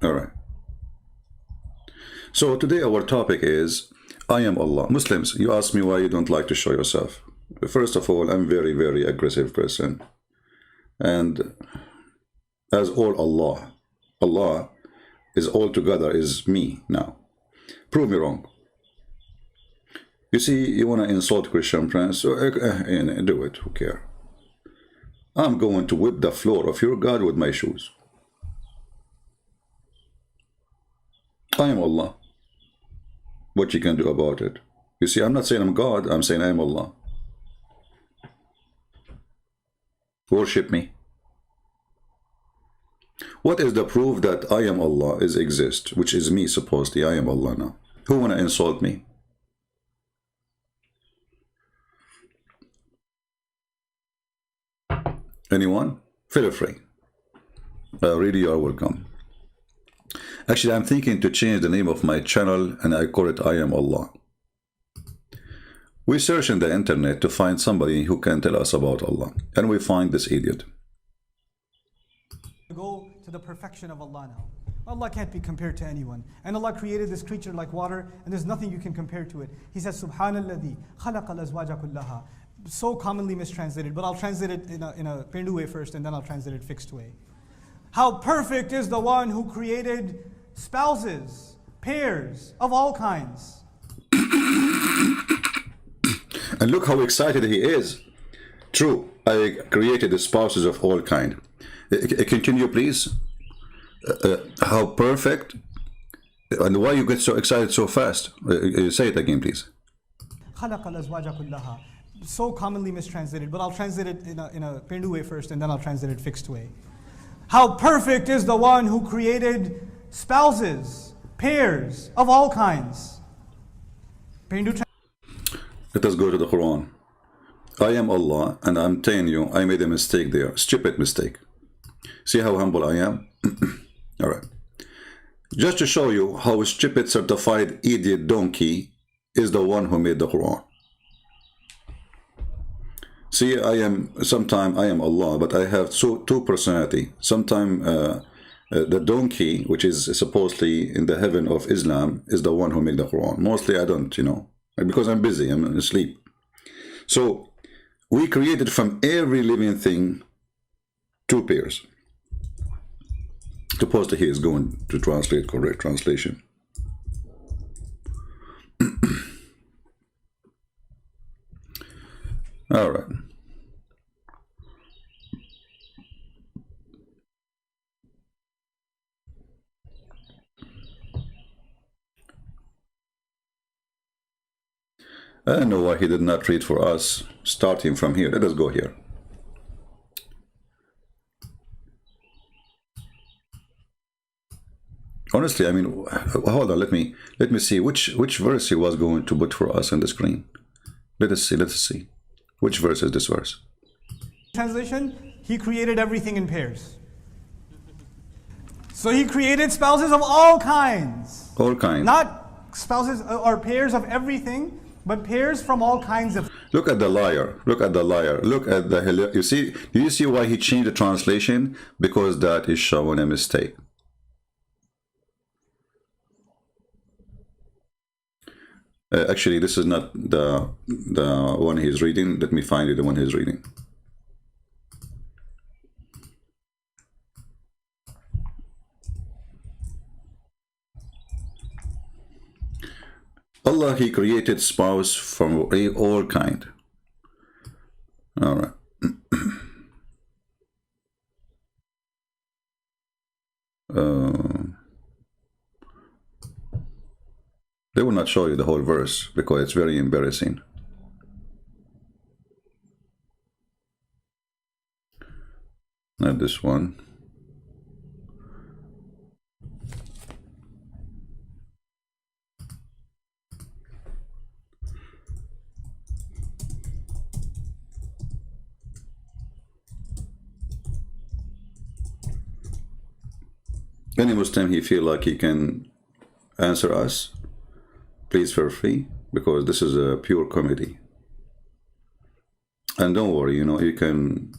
All right. So today our topic is I am Allah. Muslims, you ask me why you don't like to show yourself. First of all, I'm very, very aggressive person. And as all Allah, Allah is all together is me now. Prove me wrong. You see, you want to insult Christian friends, so do it, who cares? I'm going to whip the floor of your God with my shoes. I am Allah. What you can do about it? You see, I'm not saying I'm God, I'm saying I am Allah. Worship me. What is the proof that I am Allah is exist, which is me supposedly? I am Allah now. Who want to insult me? Anyone? Feel free. Really, you are welcome. Actually, I'm thinking to change the name of my channel and I call it I am Allah. We search in the internet to find somebody who can tell us about Allah, and we find this idiot. Go to the perfection of Allah now. Allah can't be compared to anyone. And Allah created this creature like water, and there's nothing you can compare to it. He says, Subhanalladhi khalaqal azwaja kullaha. So commonly mistranslated, but I'll translate it in a Pindu way first, and then I'll translate it fixed way. How perfect is the one who created spouses, pairs of all kinds. And look how excited he is. True, I created the spouses of all kind. Continue, please. How perfect. And why you get so excited so fast? Say it again, please. So commonly mistranslated, but I'll translate it in a Pindu way first, and then I'll translate it fixed way. How perfect is the one who created spouses, pairs of all kinds. Let us go to the Quran. I am Allah, and I'm telling you, I made a mistake there. Stupid mistake. See how humble I am? All right. Just to show you how stupid, certified idiot donkey is the one who made the Quran. See, sometimes I am Allah, but I have two personality. Sometimes the donkey, which is supposedly in the heaven of Islam, is the one who made the Quran. Mostly I don't, because I'm busy, I'm asleep. So we created from every living thing two pairs. Supposedly he is going to translate correct translation. All right. I don't know why he did not read for us, starting from here. Let us go here. Honestly, I mean, hold on, let me see which verse he was going to put for us on the screen. Let us see. Which verse is this verse? Translation, he created everything in pairs. So he created spouses of all kinds. All kinds. Not spouses or pairs of everything, but pairs from all kinds of... Look at the liar. Look at the liar. Look at the... You see? Do you see why he changed the translation? Because that is showing a mistake. Actually, this is not the one he's reading. Let me find you the one he's reading. Allah, he created spouse from all kind. All right. They will not show you the whole verse because it's very embarrassing. Not this one. Any Muslim he feel like he can answer us, please feel free, because this is a pure comedy. And don't worry, you can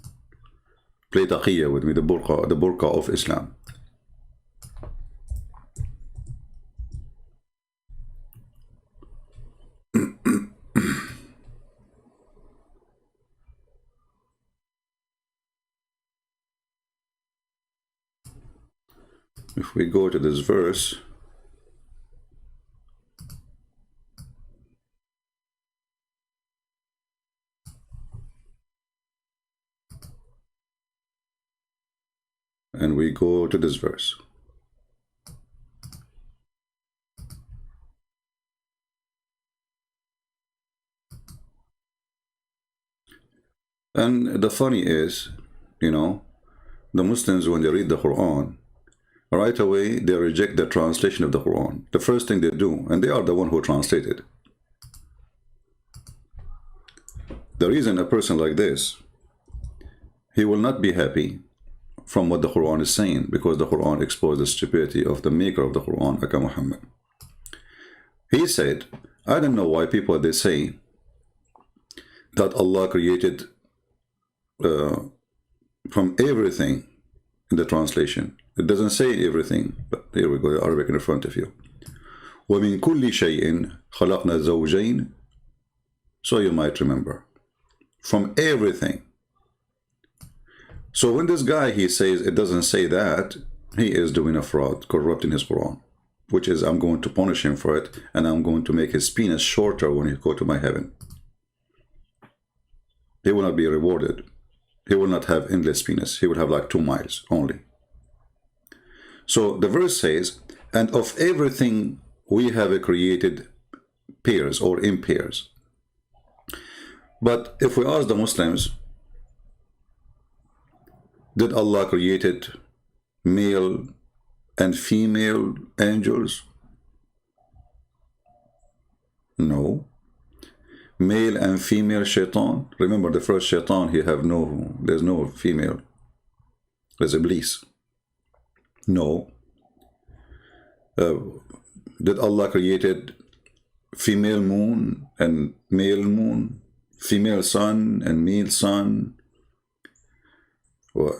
play taqiyya with me, the burqa of Islam. if we go to this verse, and we go to this verse. And the funny is, you know, the Muslims, when they read the Quran, right away they reject the translation of the Quran. The first thing they do, and they are the one who translated. The reason a person like this, he will not be happy from what the Quran is saying, because the Quran exposed the stupidity of the maker of the Quran, Aka Muhammad. He said, I don't know why people, they say that Allah created from everything in the translation. It doesn't say everything, but here we go, the Arabic in front of you. وَمِن كُلِّ شَيْءٍ خَلَقْنَا زَوْجَيْن. So you might remember. From everything. So when this guy, he says it doesn't say that, he is doing a fraud, corrupting his Quran, which is, I'm going to punish him for it, and I'm going to make his penis shorter when he go to my heaven. He will not be rewarded. He will not have endless penis. He will have like 2 miles only. So the verse says, and of everything we have created pairs or in pairs. But if we ask the Muslims, did Allah created male and female angels? No. Male and female shaitan? Remember the first shaitan, there's no female. There's Iblis. No. Did Allah created female moon and male moon? Female sun and male sun? Well,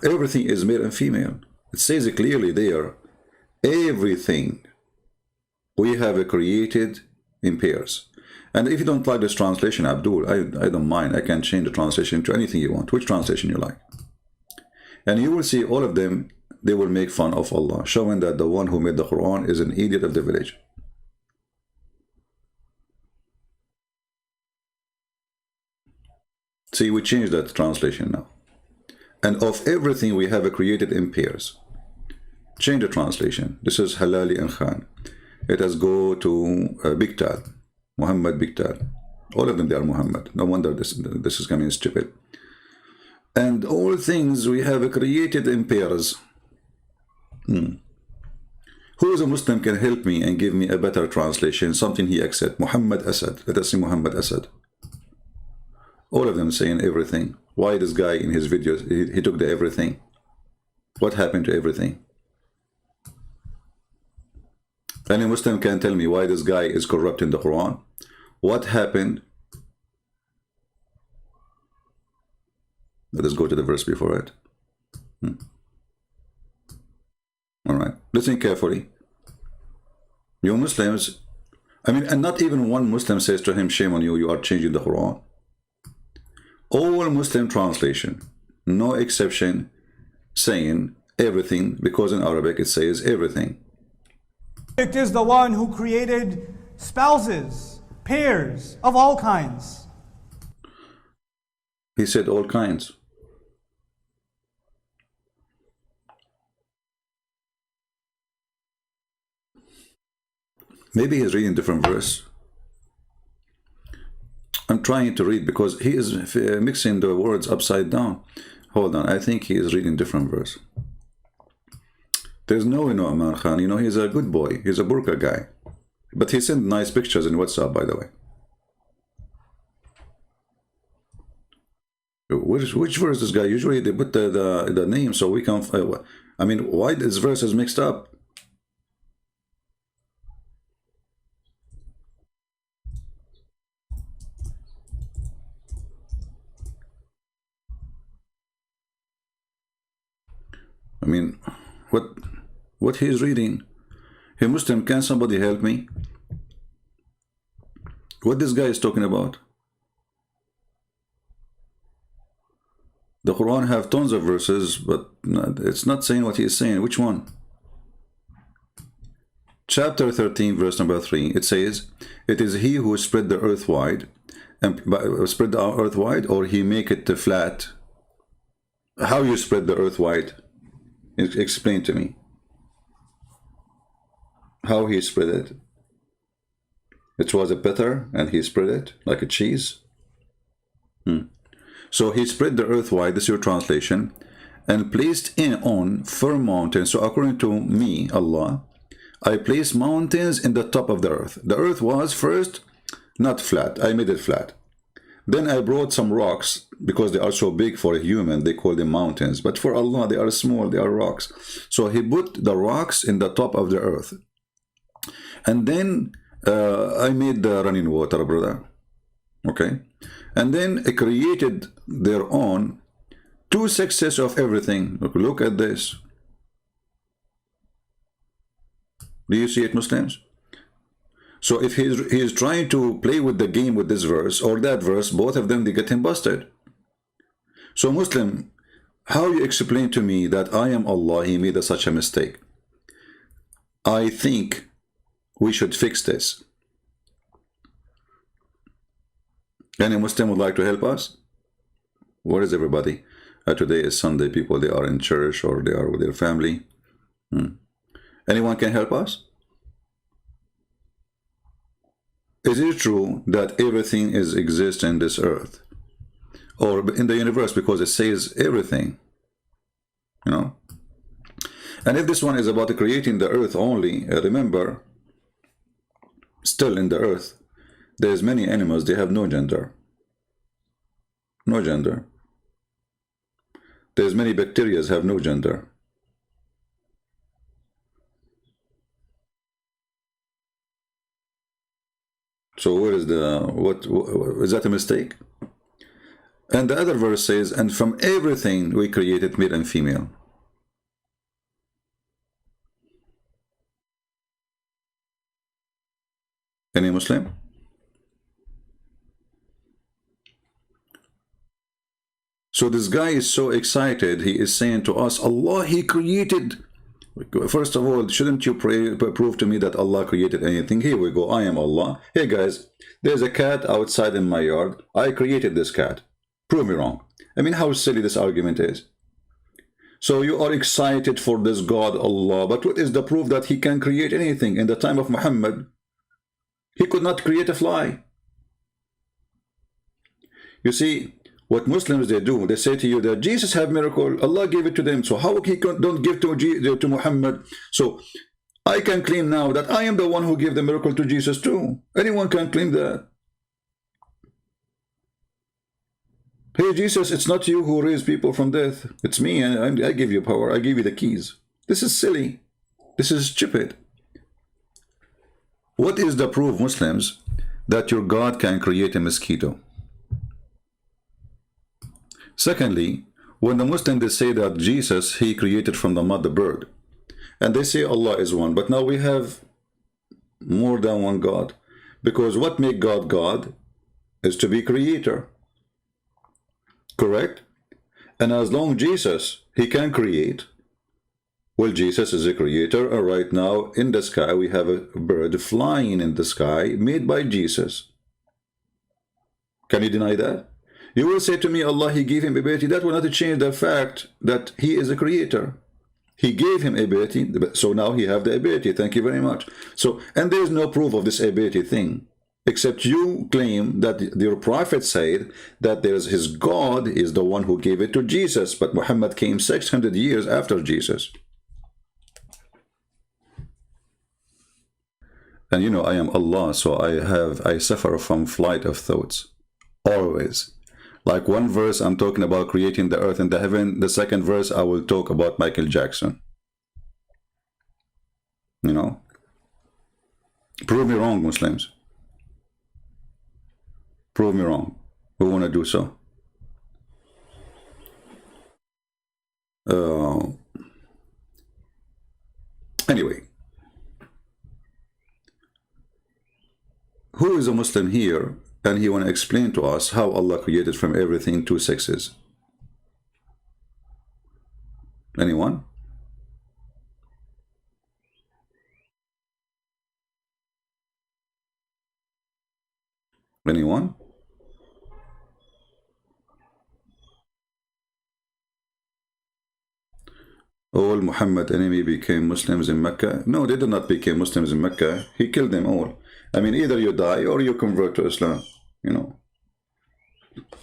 everything is male and female. It says it clearly there. Everything we have created in pairs. And if you don't like this translation, Abdul, I don't mind. I can change the translation to anything you want. Which translation you like. And you will see all of them, they will make fun of Allah, showing that the one who made the Quran is an idiot of the village. See, we changed that translation now. And of everything we have created in pairs. Change the translation. This is Halali and Khan. Let us go to Bigtal. Muhammad Bigtal. All of them, they are Muhammad. No wonder this is coming stupid. And all things we have created in pairs. Who is a Muslim can help me and give me a better translation, something he accepts? Muhammad Asad. Let us see Muhammad Asad. All of them saying everything. Why this guy in his videos, he took the everything? What happened to everything? Any Muslim can tell me why this guy is corrupting the Quran? What happened? Let us go to the verse before it. All right, listen carefully. You Muslims, I mean, and not even one Muslim says to him, shame on you, you are changing the Quran. All Muslim translation, no exception, saying everything, because in Arabic it says everything. It is the one who created spouses, pairs of all kinds. He said all kinds. Maybe he's reading different verse. I'm trying to read because he is mixing the words upside down. Hold on, I think he is reading different verse. There's no Aman Khan, you know, he's a good boy. He's a burqa guy. But he sent nice pictures in WhatsApp, by the way. Which verse this guy? Usually they put the name so we can... I mean, why this verse is mixed up? I mean, what he is reading? Hey Muslim, can somebody help me? What this guy is talking about? The Quran have tons of verses, but it's not saying what he is saying. Which one? chapter 13, verse number 3, it says, it is he who spread the earth wide, and spread the earth wide, or he make it flat. How you spread the earth wide? Explain to me. How he spread it? It was a batter and he spread it like a cheese. So he spread the earth wide, this is your translation, and placed in on firm mountains. So according to me, Allah, I placed mountains in the top of the earth. The earth was first not flat. I made it flat. Then I brought some rocks, because they are so big for a human, they call them mountains. But for Allah, they are small, they are rocks. So he put the rocks in the top of the earth. And then I made the running water, brother. Okay? And then I created their own 2/6 of everything. Look at this. Do you see it, Muslims? So if he's trying to play with the game with this verse or that verse, both of them, they get him busted. So Muslim, how you explain to me that I am Allah, he made such a mistake? I think we should fix this. Any Muslim would like to help us? Where is everybody? Today is Sunday. People, they are in church or they are with their family. Anyone can help us? Is it true that everything exists in this earth or in the universe, because it says everything, you know? And if this one is about creating the earth only, remember, still in the earth, there's many animals, they have no gender. No gender. There's many bacteria have no gender. So where is the, what is that a mistake? And the other verse says, and from everything we created male and female. Any Muslim? So this guy is so excited, he is saying to us, Allah, he created. First of all, shouldn't you prove to me that Allah created anything? Here we go, I am Allah. Hey guys, there's a cat outside in my yard. I created this cat. Prove me wrong. I mean, how silly this argument is. So you are excited for this God, Allah, but what is the proof that he can create anything? In the time of Muhammad, he could not create a fly. You see, what Muslims they do, they say to you that Jesus have miracle, Allah gave it to them. So how he don't give to Muhammad? So I can claim now that I am the one who gave the miracle to Jesus too. Anyone can claim that. Hey Jesus, it's not you who raised people from death. It's me, and I give you power. I give you the keys. This is silly. This is stupid. What is the proof, Muslims, that your God can create a mosquito? Secondly, when the Muslims they say that Jesus, he created from the mud the bird, and they say Allah is one, but now we have more than one God, because what make God God is to be creator, correct? And as long Jesus, he can create, well, Jesus is a creator, and right now in the sky we have a bird flying in the sky made by Jesus. Can you deny that? You will say to me, Allah, he gave him ability. That will not change the fact that he is a creator. He gave him ability, so now he have the ability. Thank you very much. So, and there is no proof of this ability thing, except you claim that your prophet said that there's his God is the one who gave it to Jesus, but Muhammad came 600 years after Jesus. And you know, I am Allah, so I suffer from flight of thoughts, always. Like one verse, I'm talking about creating the earth and the heaven. The second verse, I will talk about Michael Jackson. You know? Prove me wrong, Muslims. Prove me wrong. Who want to do so? Anyway. Who is a Muslim here? And he want to explain to us how Allah created from everything 2 sexes. Anyone? Anyone? All Muhammad enemy became Muslims in Mecca? No, they did not become Muslims in Mecca. He killed them all. I mean, either you die or you convert to Islam, you know.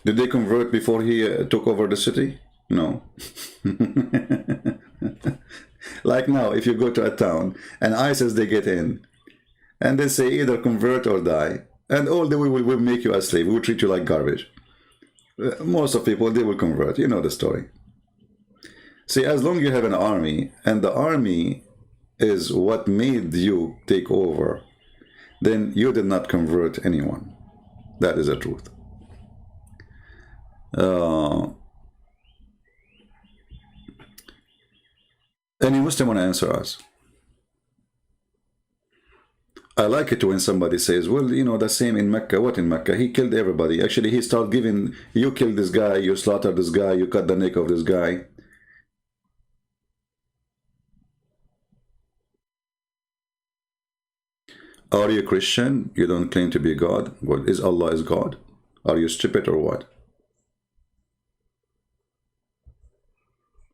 Did they convert before he took over the city? No. Like now, if you go to a town and ISIS, they get in and they say either convert or die, and all they will make you a slave. We will treat you like garbage. Most of people, they will convert. You know the story. See, as long as you have an army, and the army is what made you take over, then you did not convert anyone. That is the truth. Any Muslim want to answer us? I like it when somebody says, well, you know, the same in Mecca. What in Mecca? He killed everybody. Actually, he started giving, you killed this guy, you slaughtered this guy, you cut the neck of this guy. Are you a Christian? You don't claim to be God? Well, is Allah is God? Are you stupid or what?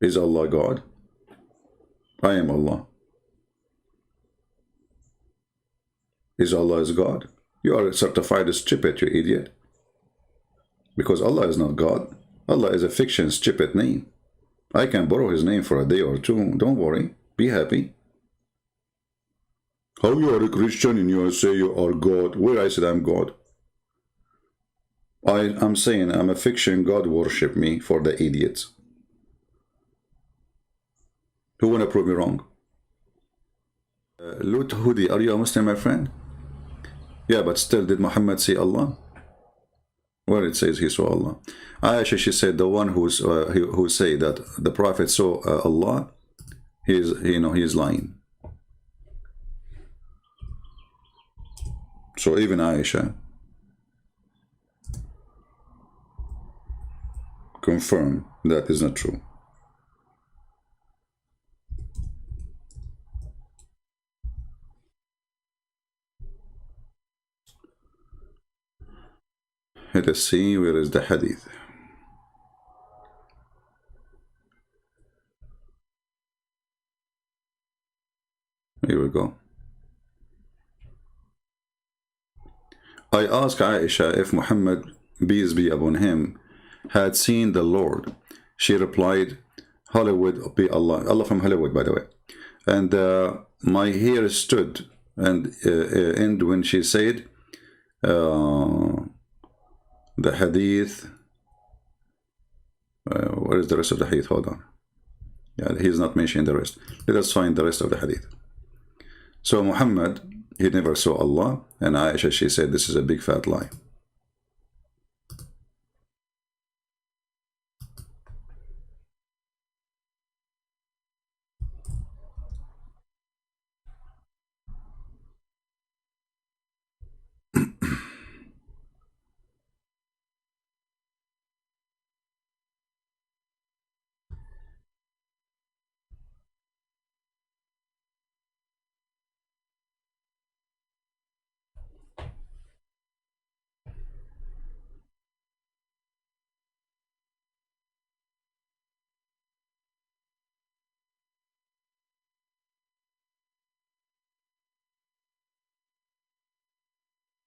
Is Allah God? I am Allah. Is Allah is God? You are certified as stupid, you idiot. Because Allah is not God. Allah is a fiction, stupid name. I can borrow his name for a day or two. Don't worry. Be happy. How you are a Christian and you say you are God? Where I said I'm God? I'm saying I'm a fiction. God worship me for the idiots. Who want to prove me wrong? Lut Hudi, are you a Muslim, my friend? Yeah, but still, did Muhammad see Allah? Well, it says he saw Allah. Aisha, she said the one who say that the Prophet saw Allah, he is lying. So even Aisha confirmed that is not true. Let us see where is the hadith. Here we go. I asked Aisha if Muhammad, peace be upon him, had seen the Lord. She replied, Hollywood be Allah. Allah from Hollywood, by the way. And my hair stood and when she said, the hadith, where is the rest of the hadith? Hold on. Yeah, he's not mentioning the rest. Let us find the rest of the hadith. So Muhammad, he never saw Allah, and Aisha, she said this is a big fat lie.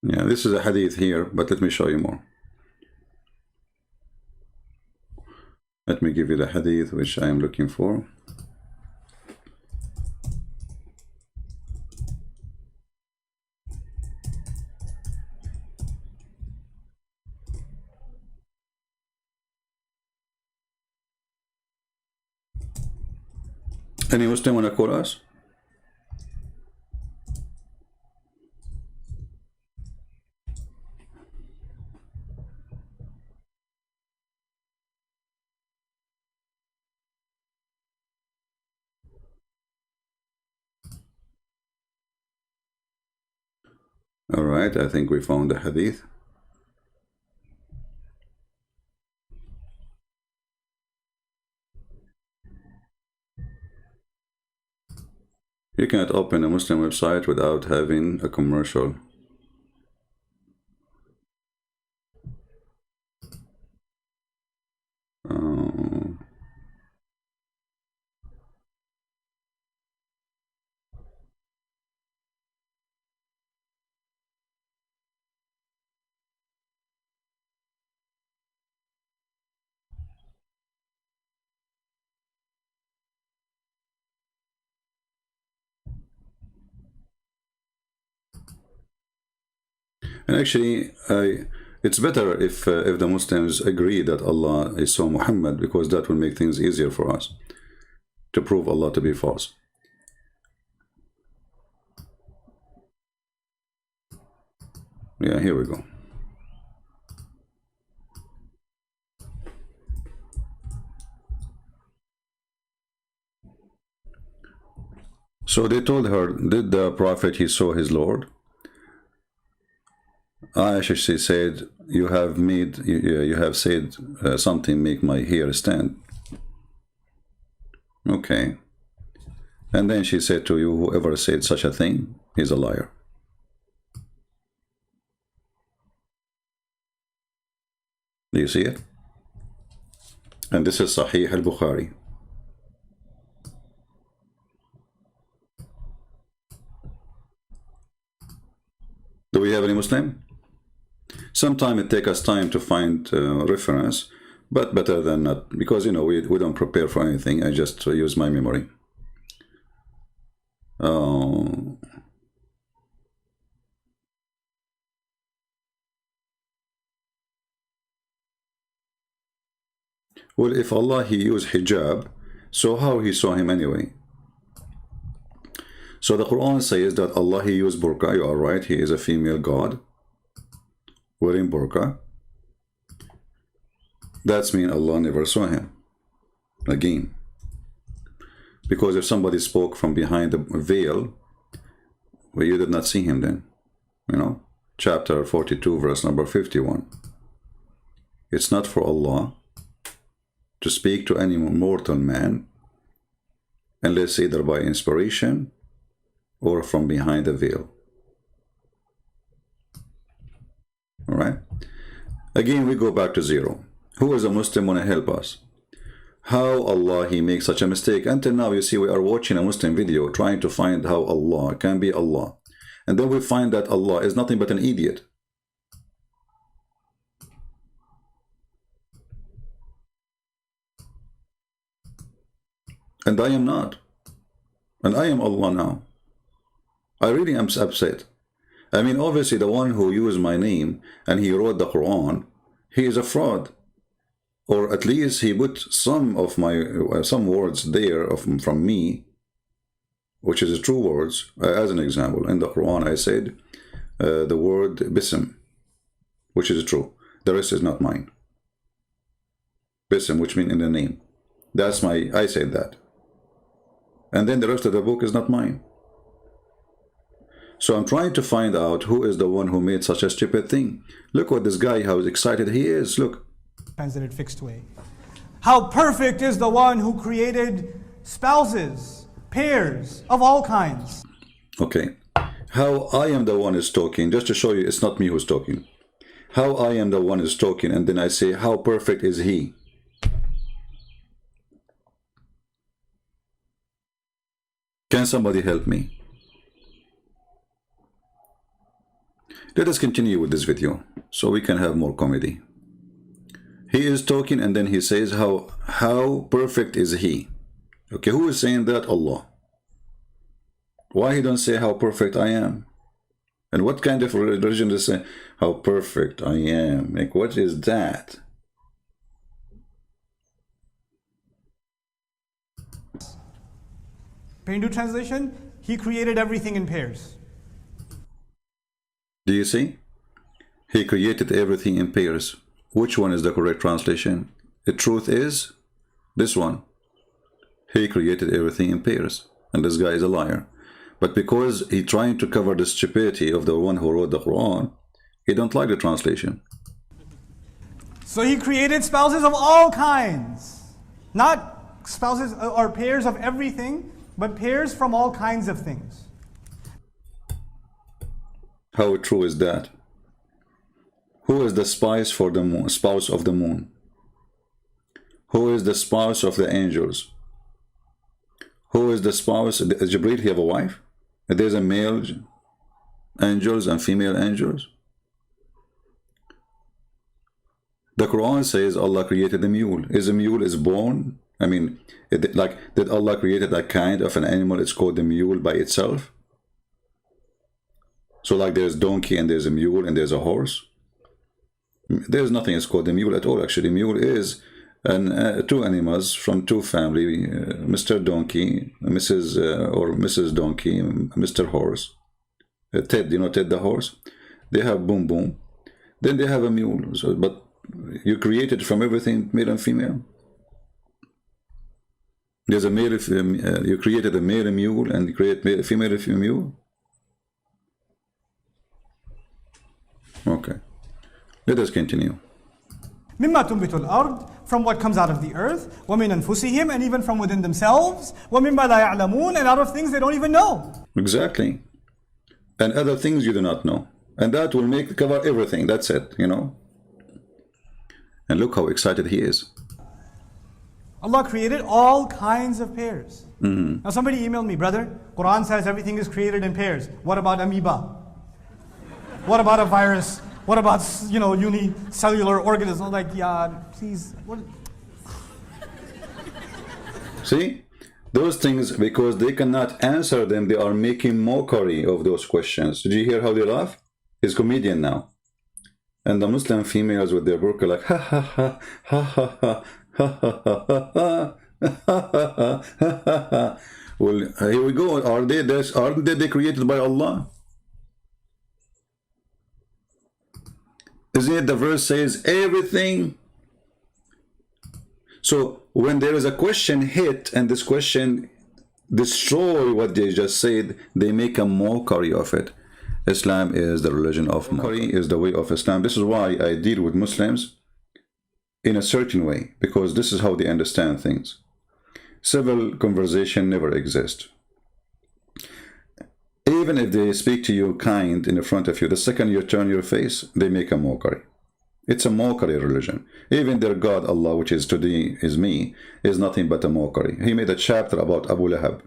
Yeah, this is a hadith here, but let me show you more. Let me give you the hadith which I am looking for. Any Muslim want to call us? All right, I think we found the hadith. You cannot open a Muslim website without having a commercial. And actually, it's better if the Muslims agree that Allah is so Muhammad, because that will make things easier for us to prove Allah to be false. Yeah, here we go. So they told her, did the Prophet, he saw his Lord? Aisha, she said, you have said something make my hair stand. Okay. And then she said to you, whoever said such a thing is a liar. Do you see it? And this is Sahih al-Bukhari. Do we have any Muslim? Sometimes it takes us time to find reference, but better than not, because you know we don't prepare for anything. I just use my memory. Well, if Allah he used hijab, so how he saw him anyway? So the Quran says that Allah he used burqa. You are right, he is a female god wearing burqa. That's mean Allah never saw him again. Because if somebody spoke from behind the veil, well, you did not see him then. You know, chapter 42, verse number 51. It's not for Allah to speak to any mortal man unless either by inspiration or from behind the veil. All right. Again, we go back to zero. Who is a Muslim want to help us? How Allah he makes such a mistake? Until now, you see, we are watching a Muslim video trying to find how Allah can be Allah. And then we find that Allah is nothing but an idiot. And I am not. And I am Allah now. I really am upset. I mean, obviously, the one who used my name and he wrote the Quran, he is a fraud. Or at least he put some of my some words there from me, which is true words. As an example, in the Quran, I said the word bism, which is true. The rest is not mine. Bism, which means in the name. That's my. I said that. And then the rest of the book is not mine. So I'm trying to find out who is the one who made such a stupid thing. Look what this guy, how excited he is. Look. Translated fixed way. How perfect is the one who created spouses, pairs of all kinds. Okay. How I am the one is talking, just to show you it's not me who's talking. How I am the one is talking, and then I say, how perfect is he? Can somebody help me? Let us continue with this video so we can have more comedy. He is talking and then he says how perfect is he? Okay, who is saying that? Allah. Why he don't say how perfect I am? And what kind of religion does say how perfect I am? Like, what is that? Hindu translation, he created everything in pairs. Do you see? He created everything in pairs. Which one is the correct translation? The truth is this one. He created everything in pairs. And this guy is a liar. But because he trying to cover the stupidity of the one who wrote the Quran, he don't like the translation. So he created spouses of all kinds. Not spouses or pairs of everything, but pairs from all kinds of things. How true is that? Who is the spouse for the moon? Spouse of the moon? Who is the spouse of the angels? Who is the spouse? Jibreel, he have a wife? There's a male angels and female angels. The Quran says Allah created the mule. Is a mule is born? I mean, did Allah create a kind of an animal? It's called the mule by itself. So like there's donkey and there's a mule and there's a horse. There's nothing is called a mule at all. Actually, mule is two animals from two family, Mr. Donkey, Mrs. Or Mrs. Donkey, Mr. Horse, Ted, you know Ted the horse. They have Boom Boom. Then they have a mule. So, but you created from everything, male and female. There's a male, you created a male mule and you create female mule. Okay, let us continue. مما تنبت الأرض, from what comes out of the earth, ومن أنفسهم, and even from within themselves, ومما لا يعلمون, and out of things they don't even know. Exactly, and other things you do not know, and that will cover everything. That's it, you know. And look how excited he is. Allah created all kinds of pairs. Now somebody emailed me, brother, Quran says everything is created in pairs. What about amoeba? What about a virus? What about, you know, unicellular organisms? I'm like, yeah, please. What? See, those things, because they cannot answer them, they are making mockery of those questions. Did you hear how they laugh? He's a comedian now. And the Muslim females with their burqa like, ha ha ha, ha ha ha, ha ha ha, ha ha ha. Well, here we go. Aren't they created by Allah? Isn't it the verse says everything? So when there is a question hit and this question destroy what they just said, they make a mockery of it. Islam is the religion of mockery, is the way of Islam. This is why I deal with Muslims in a certain way, because this is how they understand things. Civil conversation never exists. Even if they speak to you kind in front of you, the second you turn your face, they make a mockery. It's a mockery religion. Even their God, Allah, which is today is me, is nothing but a mockery. He made a chapter about Abu Lahab.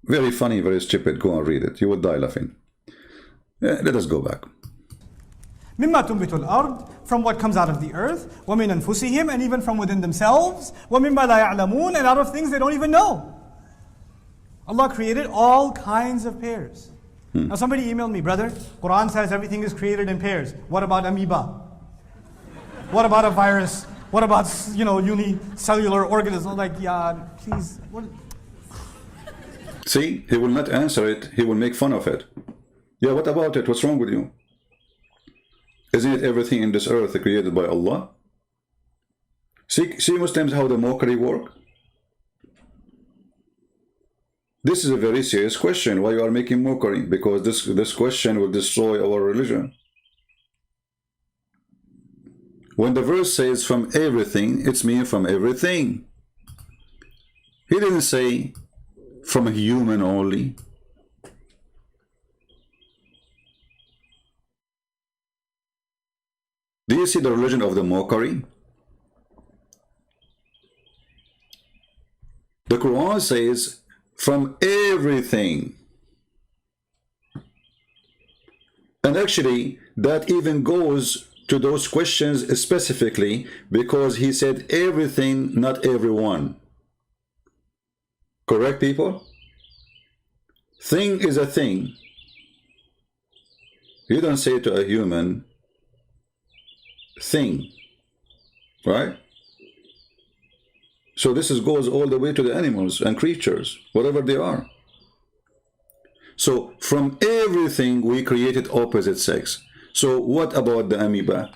Very funny, very stupid. Go and read it. You will die laughing. Let us go back. مما تنبت الأرض, from what comes out of the earth, ومن أنفسهم, and even from within themselves, ومما لا يعلمون, and out of things they don't even know. Allah created all kinds of pairs. Now somebody emailed me, brother, Quran says everything is created in pairs. What about amoeba? What about a virus? What about, you know, unicellular organisms? I'm like, yeah, please. What? See, he will not answer it. He will make fun of it. Yeah, what about it? What's wrong with you? Isn't it everything in this earth created by Allah? See Muslims, how the mockery work? This is a very serious question. Why you are making mockery? Because this question will destroy our religion. When the verse says from everything, it's mean from everything. He didn't say from a human only. Do you see the religion of the mockery? The Quran says from everything. And actually, that even goes to those questions specifically, because he said everything, not everyone. Correct, people? Thing is a thing. You don't say to a human, thing, right? So this goes all the way to the animals and creatures, whatever they are. So from everything we created opposite sex. So what about the amoeba?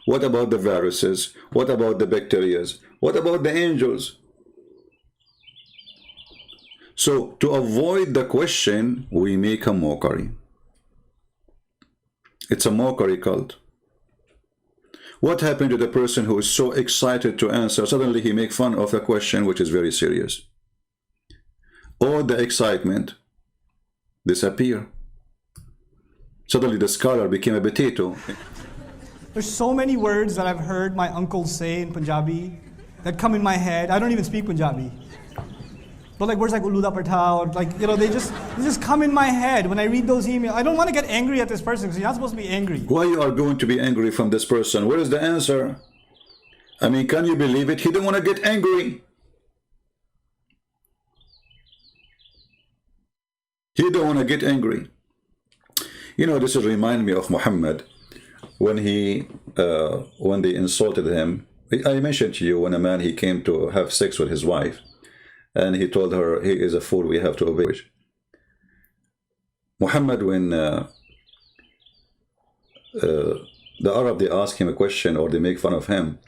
What about the viruses? What about the bacteria? What about the angels? So to avoid the question, we make a mockery. It's a mockery cult. What happened to the person who is so excited to answer? Suddenly he makes fun of a question which is very serious. All the excitement disappear. Suddenly the scholar became a potato. There's so many words that I've heard my uncles say in Punjabi that come in my head. I don't even speak Punjabi. But like words like uluda parta, or like, you know, they just come in my head when I read those emails. I don't want to get angry at this person because you're not supposed to be angry. Why you are going to be angry from this person? Where is the answer? I mean, can you believe it? He didn't want to get angry. He don't want to get angry. You know, this will remind me of Muhammad when when they insulted him. I mentioned to you when a man, he came to have sex with his wife, and he told her, he is a fool, we have to obey. Muhammad, when the Arab, they ask him a question or they make fun of him,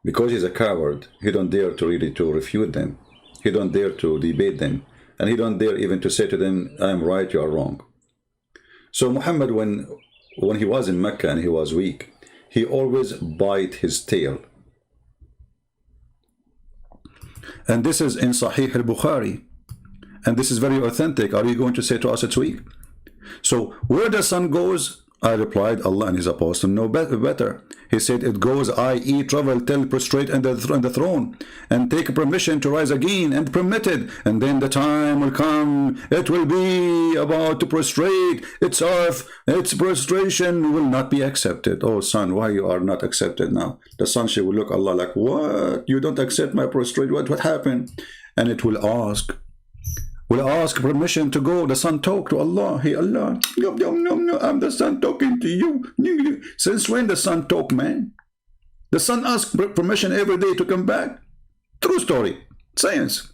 because he's a coward, he don't dare to really to refute them. He don't dare to debate them, and he don't dare even to say to them, I'm right, you are wrong. So Muhammad, when he was in Mecca and he was weak, he always bite his tail. And this is in Sahih al-Bukhari, and this is very authentic. Are you going to say to us it's weak? So where the sun goes, I replied, Allah and his apostle know better. He said, it goes, i.e. travel till prostrate on the throne, and take permission to rise again, and permitted, and then the time will come, it will be about to prostrate, its earth, its prostration will not be accepted. Oh son, why you are not accepted now? The son, she will look Allah like, what? You don't accept my prostrate? What happened? And it will ask permission to go. The son talk to Allah. Hey Allah, no, I'm the son talking to you. Since when the son talk, man? The son asks permission every day to come back. True story, science.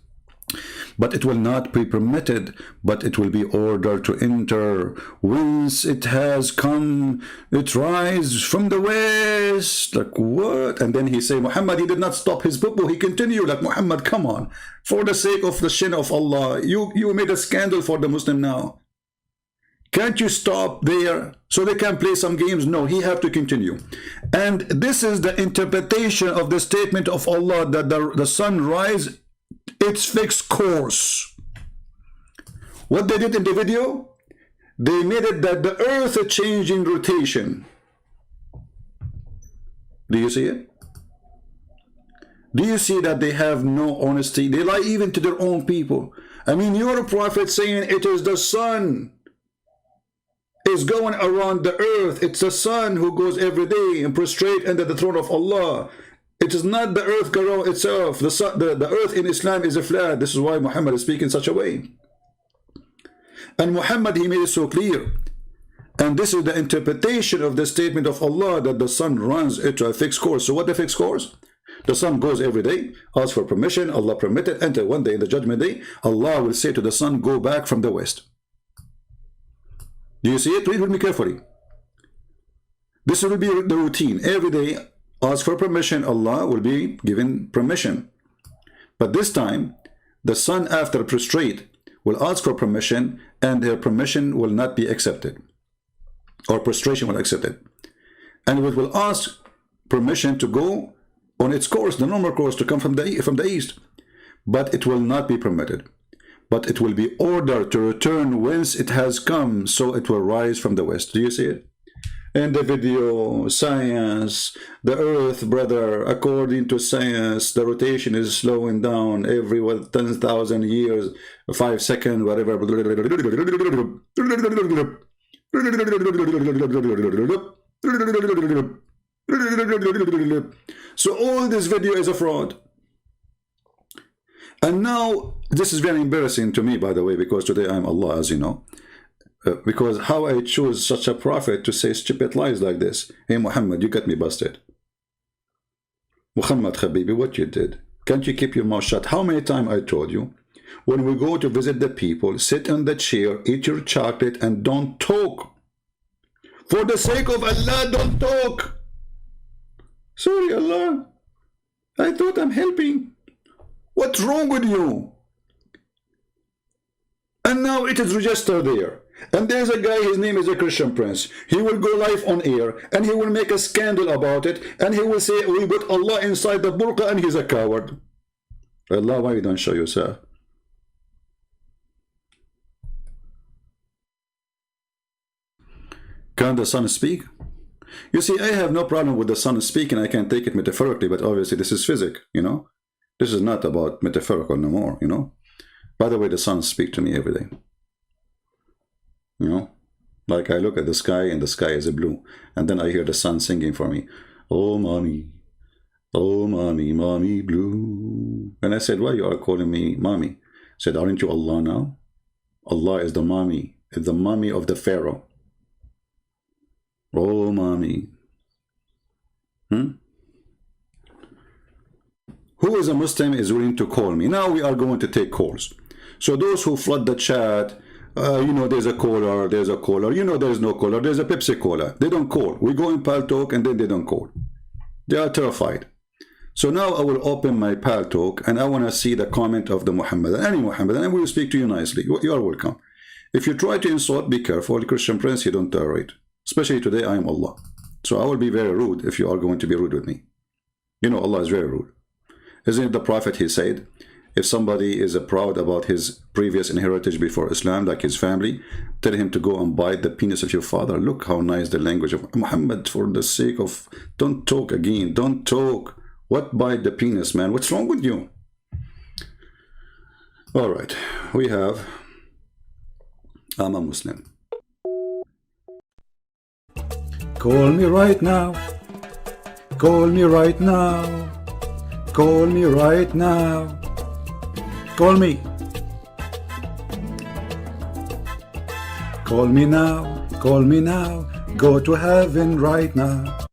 But it will not be permitted, but it will be ordered to enter. Whence it has come, it rise from the west. Like what? And then he say, Muhammad, he did not stop his poo. He continued like, Muhammad, come on. For the sake of the shin of Allah, you made a scandal for the Muslim now. Can't you stop there so they can play some games? No, he have to continue. And this is the interpretation of the statement of Allah that the sun rise its fixed course. What they did in the video, they made it that the earth is changing rotation. Do you see it? Do you see that they have no honesty? They lie even to their own people. I mean, your prophet saying it is the sun is going around the earth. It's the sun who goes every day and prostrate under the throne of Allah. It is not the earth around itself. The earth in Islam is a flat. This is why Muhammad is speaking such a way. And Muhammad, he made it so clear. And this is the interpretation of the statement of Allah that the sun runs into a fixed course. So what the fixed course? The sun goes every day, asks for permission, Allah permitted, enter one day in the judgment day, Allah will say to the sun, go back from the west. Do you see it? Read with me carefully. This will be the routine. Every day, ask for permission, Allah will be given permission. But this time, the sun after prostrate will ask for permission, and their permission will not be accepted. Or prostration will accept it. And it will ask permission to go on its course, the normal course, to come from the east. But it will not be permitted. But it will be ordered to return whence it has come, so it will rise from the west. Do you see it? In the video, science, the earth, brother, according to science, the rotation is slowing down every 10,000 years, 5 seconds, whatever. So all this video is a fraud. And now, this is very embarrassing to me, by the way, because today I'm Allah, as you know. Because how I choose such a prophet to say stupid lies like this. Hey Muhammad, you got me busted. Muhammad Habibi, what you did? Can't you keep your mouth shut? How many times I told you? When we go to visit the people, sit on the chair, eat your chocolate, and don't talk. For the sake of Allah, don't talk. Sorry, Allah. I thought I'm helping. What's wrong with you? And now it is registered there. And there's a guy, his name is a Christian Prince. He will go live on air and he will make a scandal about it. And he will say, we put Allah inside the burqa and he's a coward. Allah, why you don't show yourself? Can the sun speak? You see, I have no problem with the sun speaking. I can take it metaphorically, but obviously this is physics, you know. This is not about metaphorical no more, you know. By the way, the sun speaks to me every day. You know, like I look at the sky and the sky is blue, and then I hear the sun singing for me, oh mommy, mommy blue. And I said, why you are calling me mommy? I said, aren't you Allah now? Allah is the mommy the mommy of the Pharaoh. Oh, mommy. Who is a Muslim is willing to call me? Now we are going to take calls. So those who flood the chat, you know, there's a caller, you know, there's no caller, there's a Pepsi Cola. They don't call. We go in Paltalk and then they don't call. They are terrified. So now I will open my Paltalk and I want to see the comment of the Muhammadan, any Muhammadan, and we will speak to you nicely. You are welcome. If you try to insult, be careful. Christian Prince, you don't tolerate. Especially today, I am Allah. So I will be very rude if you are going to be rude with me. You know, Allah is very rude. Isn't it the Prophet, he said, if somebody is proud about his previous inheritance before Islam, like his family, tell him to go and bite the penis of your father. Look how nice the language of Muhammad, for the sake of, don't talk again, don't talk. What bite the penis, man? What's wrong with you? All right, we have, I'm a Muslim. Call me right now. Call me right now. Call me right now. Call me. Call me now. Call me now. Go to heaven right now.